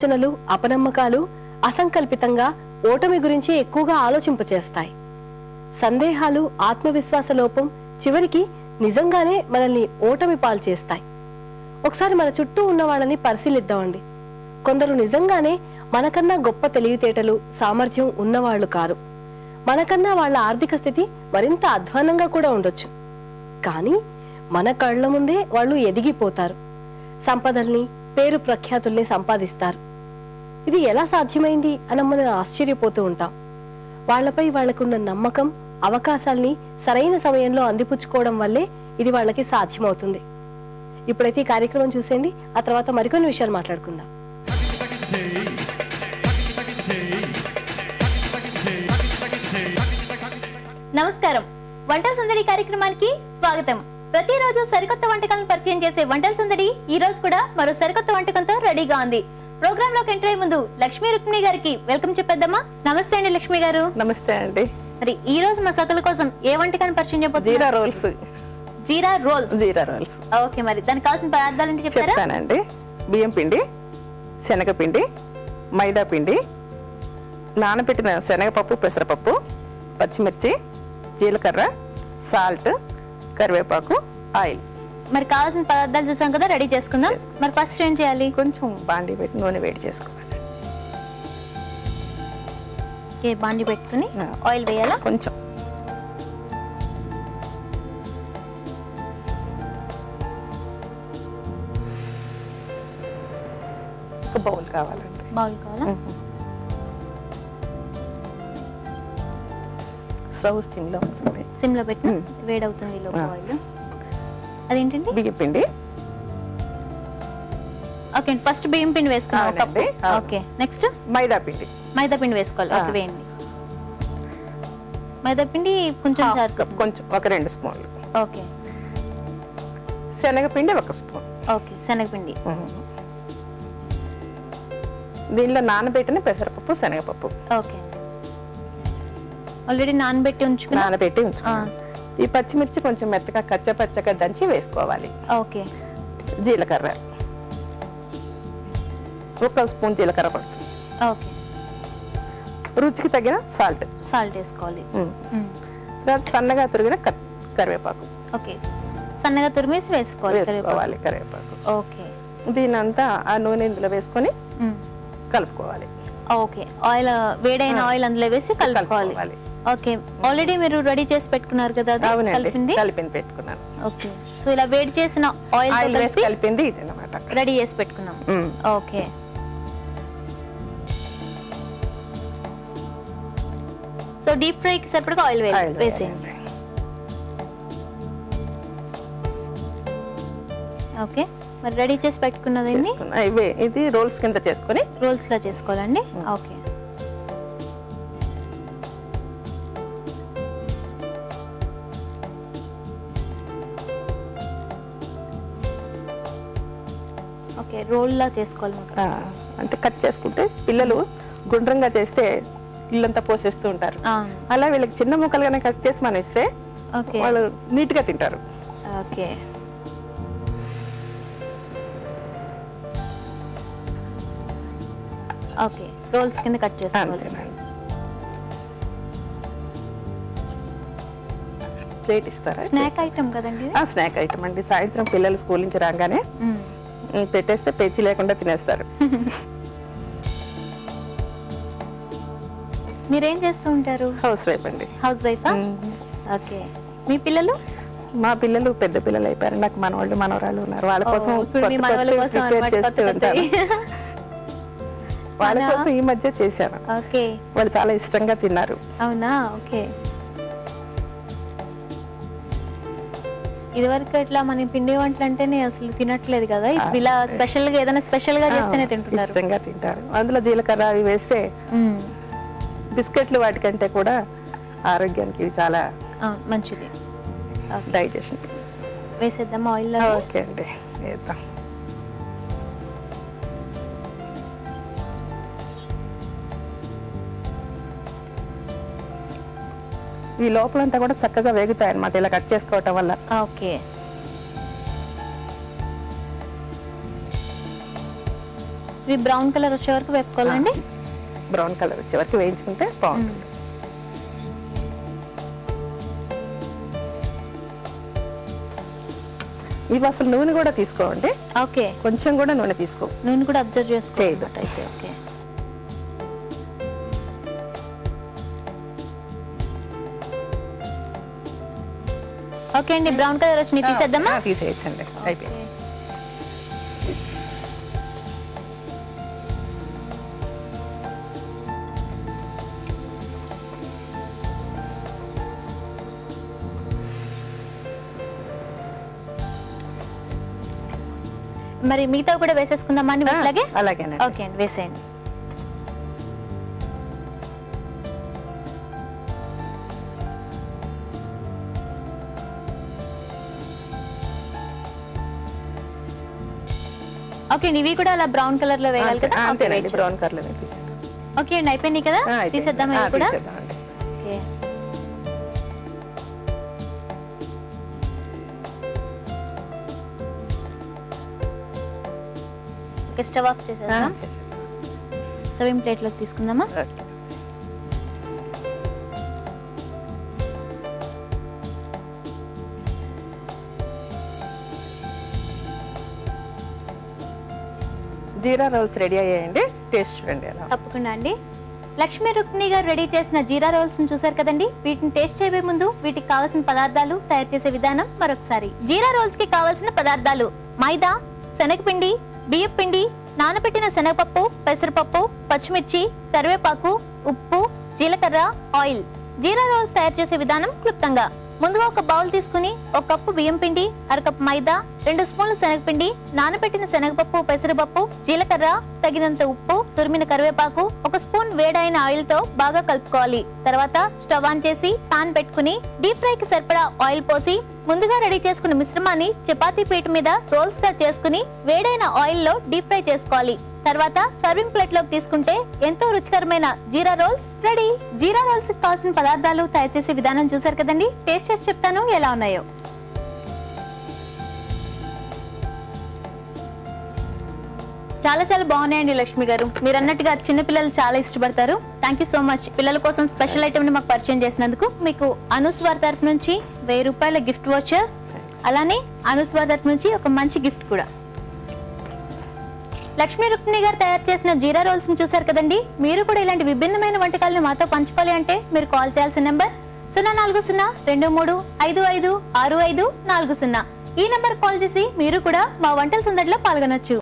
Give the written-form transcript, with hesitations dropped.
ఆలోచనలు అపనమ్మకాలు అసంకల్పితంగా ఓటమి గురించి ఎక్కువగా ఆలోచింపచేస్తాయి. సందేహాలు ఆత్మవిశ్వాస లోపం చివరికి నిజంగానే మనల్ని ఓటమి పాలు చేస్తాయి. ఒకసారి మన చుట్టూ ఉన్న వాళ్ళని పరిశీలిద్దామండి. కొందరు నిజంగానే మనకన్నా గొప్ప తెలివితేటలు సామర్థ్యం ఉన్నవాళ్లు కారు. మనకన్నా వాళ్ళ ఆర్థిక స్థితి మరింత అధ్వానంగా కూడా ఉండొచ్చు. కానీ మన కళ్ళ ముందే వాళ్ళు ఎదిగిపోతారు. సంపదల్ని పేరు ప్రఖ్యాతుల్ని సంపాదిస్తారు. ఇది ఎలా సాధ్యమైంది అని మనం ఆశ్చర్యపోతూ ఉంటాం. వాళ్లపై వాళ్లకున్న నమ్మకం అవకాశాల్ని సరైన సమయంలో అందిపుచ్చుకోవడం వల్లే ఇది వాళ్ళకి సాధ్యమవుతుంది. ఇప్పుడైతే ఈ కార్యక్రమం చూసేయండి. ఆ తర్వాత మరికొన్ని విషయాలు మాట్లాడుకుందాం. నమస్కారం. వంటల సందడి కార్యక్రమానికి స్వాగతం. ప్రతిరోజు సరికొత్త వంటకాలను పరిచయం చేసే వంటల సందడి ఈ రోజు కూడా మరో సరికొత్త వంటకంతో రెడీగా ఉంది. ప్రోగ్రామ్ లోకి ఎంటర్ అయ్యే ముందు లక్ష్మీ రుక్మిణి గారికి వెల్కమ్ చెప్పేద్దామా? నమస్తే అండి లక్ష్మి గారు. నమస్తే అండి. మరి ఈ రోజు మా సకల కోసం ఏ వంటకాన్ని పరిచయం చేయబోతున్నారు? జీరా రోల్స్. జీరా రోల్స్. జీరా రోల్స్. ఓకే, మరి దానికి కావాల్సిన పదార్థాలు ఏంటి చెప్తారా? చెప్తానండి. బియ్యం పిండి, శనగపిండి, మైదా పిండి, నానబెట్టిన శనగపప్పు, పెసరపప్పు, పచ్చిమిర్చి, జీలకర్ర, సాల్ట్, కరివేపాకు, ఆయిల్. మరి కావాల్సిన పదార్థాలు చూసాం కదా, రెడీ చేసుకుందాం. మరి ఫస్ట్ ఏం చేయాలి? కొంచెం బాండి పెట్టి నూనె వేడి చేసుకోవాలి. ఓకే, బాండి పెట్టుకుని ఆయిల్ వేయాలా? కొంచెం. ఒక బౌల్ కావాలండి. బౌల్ కావాలా? స్టవ్ సిమ్లో ఉంచండి. సిమ్లో పెట్టి వేడవుతుంది లోపు ఆయిల్. అదేంటండి? బియ్యం పిండి. ఓకే, ఫస్ట్ బియ్యం పిండి వేసుకున్నాం ఒక కప్పు. ఓకే, నెక్స్ట్ మైదా పిండి. మైదా పిండి వేసుకోవాలి. ఓకే, వేయండి. మైదా పిండి కొంచెం కొంచెం ఒక 2 స్పూన్లు. ఓకే. శనగపిండి 1 స్పూన్. ఓకే, శనగపిండి. దీనిలో నానబెట్టిన పెసరపప్పు, శనగపప్పు. ఓకే, ఆల్రెడీ నానబెట్టి ఉంచుకున్నాను. ఈ పచ్చిమిర్చి కొంచెం మెత్తగా కచ్చపచ్చగా దంచి వేసుకోవాలి. ఓకే. జీలకర్ర 1 స్పూన్ జీలకర్ర పడుతుంది. ఓకే. రుచికి తగిన సాల్ట్. సాల్ట్ వేసుకోవాలి. తర్వాత సన్నగా తురిగిన కరివేపాకు. ఓకే, సన్నగా తురిమేసి వేసుకోవాలి కరివేపాకు. ఓకే. దీనంతా ఆ నూనె ఇందులో వేసుకొని కలుపుకోవాలి. ఓకే, ఆయిల్ వేడైన ఆయిల్ అందులో వేసి కలుపుకోవాలి. ఓకే, ఆల్రెడీ మీరు రెడీ చేసి పెట్టుకున్నారు కదా? కలిపింది పెట్టుకున్నాను. ఓకే, సో ఇలా వేడి చేసిన ఆయిల్ వేసి కలిపింది ఇది అన్నమాట. రెడీ చేసి పెట్టుకున్నాం. ఓకే. సో డీప్ ఫ్రై కి సరిపడగా ఆయిల్ వేసేయండి. ఓకే, మరి రెడీ చేసి పెట్టుకున్నది ఇది రోల్స్ కింద చేసుకొని రోల్స్ లా చేసుకోవాలండి. ఓకే. ఓకే, రోల్ లా చేసుకోవాలి. అంటే కట్ చేసుకుంటే పిల్లలు గుండ్రంగా చేస్తే ఇల్లంతా పోసేస్తూ ఉంటారు. అలా వీళ్ళకి చిన్న ముక్కలుగానే కట్ చేసి మనం ఇస్తే వాళ్ళు నీట్ గా తింటారు. ఓకే. ఓకే, రోల్స్ కింద కట్ చేసుకోవాలి. ప్లేట్ ఇస్తారా? స్నాక్ ఐటమ్ కదండి? స్నాక్ ఐటమ్ అండి. సాయంత్రం పిల్లలు స్కూల్ నుంచి రాగానే పెట్టేస్తే పేచీ లేకుండా తినేస్తారు. మీరేం చేస్తూ ఉంటారు? హౌస్ వైఫ్ అండి. హౌస్ వైఫా? ఓకే. మీ పిల్లలు? మా పిల్లలు పెద్ద పిల్లలు అయిపోయారు. నాకు మనవాళ్ళు మనవరాలు ఉన్నారు. వాళ్ళ కోసం వాళ్ళ కోసం ఈ మధ్య చేశాను. ఓకే. వాళ్ళు చాలా ఇష్టంగా తిన్నారు. అవునా? ఓకే. ఇదివరకు ఇట్లా మన పిండి వంటలు అంటేనే అసలు తినట్లేదు కదా, ఇలా స్పెషల్ గా ఏదైనా స్పెషల్ గా చేస్తేనే తింటున్నారు. ఇష్టంగా తింటారు. అందులో జీలకర్ర అవి వేస్తే బిస్కెట్లు వాటికంటే కూడా ఆరోగ్యానికి చాలా మంచిది. డైజెషన్. వేసేద్దాం ఆయిల్. ఓకే అండి, వేద్దాం. ఈ లోపలంతా కూడా చక్కగా వేగుతాయి అన్నమాట ఇలా కట్ చేసుకోవటం వల్ల. ఓకే. ఇవి బ్రౌన్ కలర్ వచ్చే వరకు వేపుకోవాలండి. బ్రౌన్ కలర్ వచ్చే వరకు వేయించుకుంటే బాగుంటుంది. ఇవి అసలు నూనె కూడా తీసుకోండి. ఓకే, కొంచెం కూడా నూనె తీసుకో. నూనె కూడా అబ్జర్వ్ చేసుకోవాలి చేయదు. అయితే. ఓకే, ఓకే అండి. బ్రౌన్ కలర్ వచ్చి తీసేద్దామా? తీసేయచ్చండి, అయిపోయింది. మరి మిగతా కూడా వేసేసుకుందామా అండి? అలాగే అలాగేనండి. ఓకే అండి, వేసేయండి. ఓకే అండి, ఇవి కూడా అలా బ్రౌన్ కలర్ లో వేయాలి కదా? అంతేనండి, బ్రౌన్ కలర్ లో వేసేయండి. ఓకే అండి, అయిపోయినాయి కదా? తీసేద్దాం ఇవి కూడా. ఓకే, స్టవ్ ఆఫ్ చేసేద్దాం. సర్వింగ్ ప్లేట్ లోకి తీసుకుందామా? జీరా రోల్స్ రెడీ అయ్యాయండి, టేస్ట్ చూడండి ఎలా. తప్పకుండా అండి. లక్ష్మీ రుక్మిణి గారు రెడీ చేసిన జీరా రోల్స్ ని చూసారు కదండి. వీటిని టేస్ట్ చేయబోయే ముందు వీటికి కావాల్సిన పదార్థాలు, తయారు చేసే విధానం మరొకసారి. జీరా రోల్స్ కి కావాల్సిన పదార్థాలు: మైదా, శనగపిండి, బియ్యం పిండి, నానబెట్టిన శనగపప్పు, పెసరపప్పు, పచ్చిమిర్చి, కరివేపాకు, ఉప్పు, జీలకర్ర, ఆయిల్. జీరా రోల్స్ తయారు చేసే విధానం క్లుప్తంగా: ముందుగా ఒక బౌల్ తీసుకుని 1 కప్పు బియ్యం పిండి, 1/2 కప్పు మైదా, 2 స్పూన్ల శనగపిండి, నానబెట్టిన శనగపప్పు, పెసరపప్పు, జీలకర్ర, తగినంత ఉప్పు, తురిమిన కరివేపాకు, 1 స్పూన్ వేడైన ఆయిల్ తో బాగా కలుపుకోవాలి. తర్వాత స్టవ్ ఆన్ చేసి పాన్ పెట్టుకుని డీప్ ఫ్రై కి సరిపడా ఆయిల్ పోసి ముందుగా రెడీ చేసుకున్న మిశ్రమాన్ని చపాతీ పీట మీద రోల్స్ గా చేసుకుని వేడైన ఆయిల్ లో డీప్ ఫ్రై చేసుకోవాలి. తర్వాత సర్వింగ్ ప్లేట్ లోకి తీసుకుంటే ఎంతో రుచికరమైన జీరా రోల్స్ రెడీ. జీరా రోల్స్ కి కావాల్సిన పదార్థాలు, తయారు చేసే విధానం చూసారు కదండి. టేస్ట్ చేసి చెప్తాను ఎలా ఉన్నాయో. చాలా చాలా బాగున్నాయండి లక్ష్మి గారు. మీరు అన్నట్టుగా చిన్నపిల్లలు చాలా ఇష్టపడతారు. Thank you so much. పిల్లల కోసం స్పెషల్ ఐటమ్ ని మాకు పరిచయం చేసినందుకు మీకు అనుస్వార్ తరఫు నుంచి 1000 రూపాయల గిఫ్ట్ వాచర్, అలానే అనుస్వార్ తరఫు నుంచి ఒక మంచి గిఫ్ట్ కూడా. లక్ష్మీ రుక్మిణి గారు తయారు చేసిన జీరా రోల్స్ ని చూసారు కదండి. మీరు కూడా ఇలాంటి విభిన్నమైన వంటకాలను మాతో పంచుకోవాలి అంటే మీరు కాల్ చేయాల్సిన నెంబర్ 0402355556540. ఈ నెంబర్ కాల్ చేసి మీరు కూడా మా వంటల సందడిలో పాల్గొనొచ్చు.